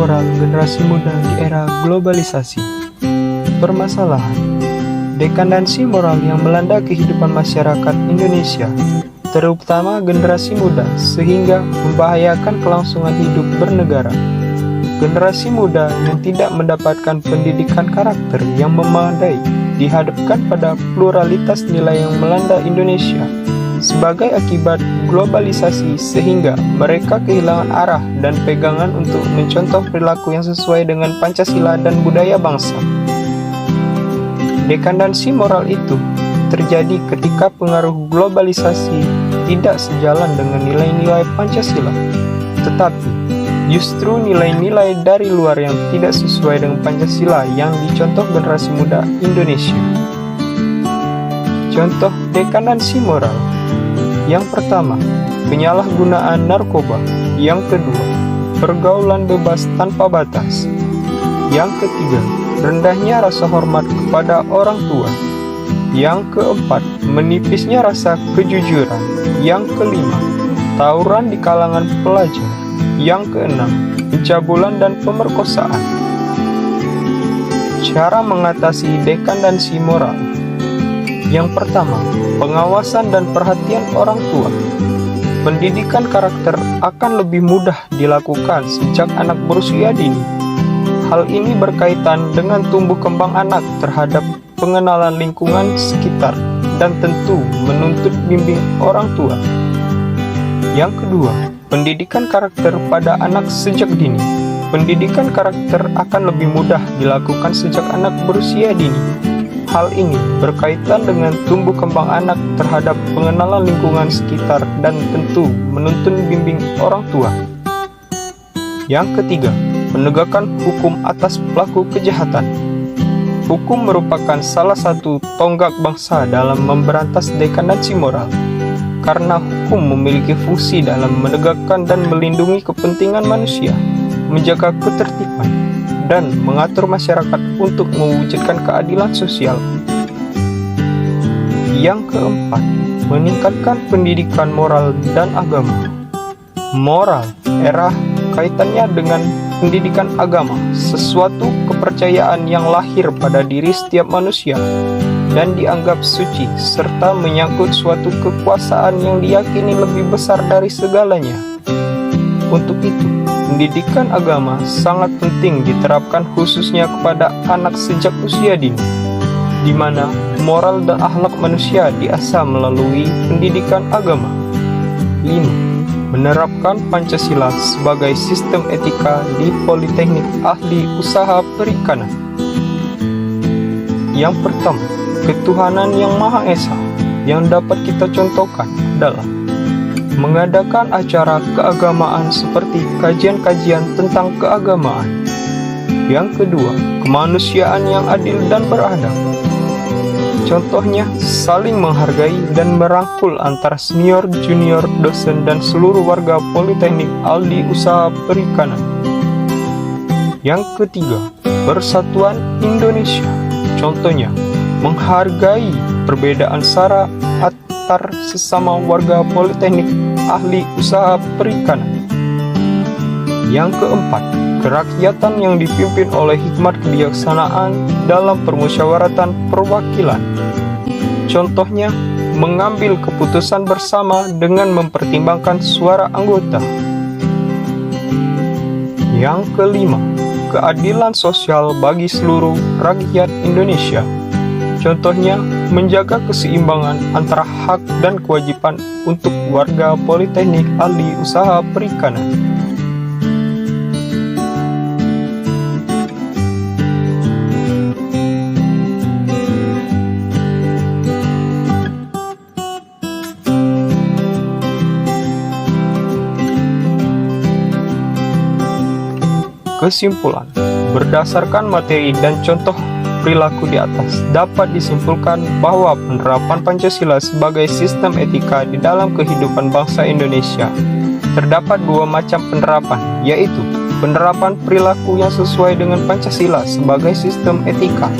moral generasi muda di era globalisasi. Permasalahan dekandensi moral yang melanda kehidupan masyarakat Indonesia, terutama generasi muda, sehingga membahayakan kelangsungan hidup bernegara. Generasi muda yang tidak mendapatkan pendidikan karakter yang memadai dihadapkan pada pluralitas nilai yang melanda Indonesia sebagai akibat globalisasi, sehingga mereka kehilangan arah dan pegangan untuk mencontoh perilaku yang sesuai dengan Pancasila dan budaya bangsa. Dekandensi moral itu terjadi ketika pengaruh globalisasi tidak sejalan dengan nilai-nilai Pancasila, tetapi justru nilai-nilai dari luar yang tidak sesuai dengan Pancasila yang dicontoh generasi muda Indonesia. Contoh dekandensi moral: yang pertama, penyalahgunaan narkoba. Yang kedua, pergaulan bebas tanpa batas. Yang ketiga, rendahnya rasa hormat kepada orang tua. Yang keempat, menipisnya rasa kejujuran. Yang kelima, tawuran di kalangan pelajar. Yang keenam, pencabulan dan pemerkosaan. Cara mengatasi dekandensi moral: yang pertama, pengawasan dan perhatian orang tua. Pendidikan karakter akan lebih mudah dilakukan sejak anak berusia dini. Hal ini berkaitan dengan tumbuh kembang anak terhadap pengenalan lingkungan sekitar dan tentu menuntut bimbing orang tua. Yang kedua, pendidikan karakter pada anak sejak dini. Pendidikan karakter akan lebih mudah dilakukan sejak anak berusia dini. Hal ini berkaitan dengan tumbuh kembang anak terhadap pengenalan lingkungan sekitar dan tentu menuntut bimbing orang tua. Yang ketiga, penegakan hukum atas pelaku kejahatan. Hukum merupakan salah satu tonggak bangsa dalam memberantas dekandensi moral, karena hukum memiliki fungsi dalam menegakkan dan melindungi kepentingan manusia, menjaga ketertiban, dan mengatur masyarakat untuk mewujudkan keadilan sosial. Yang keempat, meningkatkan pendidikan moral dan agama. Moral erat kaitannya dengan pendidikan agama, sesuatu kepercayaan yang lahir pada diri setiap manusia dan dianggap suci, serta menyangkut suatu kekuasaan yang diyakini lebih besar dari segalanya. Untuk itu, pendidikan agama sangat penting diterapkan khususnya kepada anak sejak usia dini, di mana moral dan akhlak manusia diasah melalui pendidikan agama. 5. Menerapkan Pancasila sebagai sistem etika di Politeknik Ahli Usaha Perikanan. Yang pertama, ketuhanan yang Maha Esa yang dapat kita contohkan adalah mengadakan acara keagamaan seperti kajian-kajian tentang keagamaan. Yang kedua, kemanusiaan yang adil dan beradab. Contohnya, saling menghargai dan merangkul antara senior, junior, dosen, dan seluruh warga Politeknik Ahli Usaha Perikanan. Yang ketiga, persatuan Indonesia. Contohnya, menghargai perbedaan sara antar sesama warga Politeknik Ahli Usaha Perikanan. Yang keempat, kerakyatan yang dipimpin oleh hikmat kebijaksanaan dalam permusyawaratan perwakilan. Contohnya, mengambil keputusan bersama dengan mempertimbangkan suara anggota. Yang kelima, keadilan sosial bagi seluruh rakyat Indonesia. Contohnya, menjaga keseimbangan antara hak dan kewajiban untuk warga Politeknik Ahli Usaha Perikanan. Kesimpulan, berdasarkan materi dan contoh perilaku di atas, dapat disimpulkan bahwa penerapan Pancasila sebagai sistem etika di dalam kehidupan bangsa Indonesia terdapat dua macam penerapan, yaitu penerapan perilaku yang sesuai dengan Pancasila sebagai sistem etika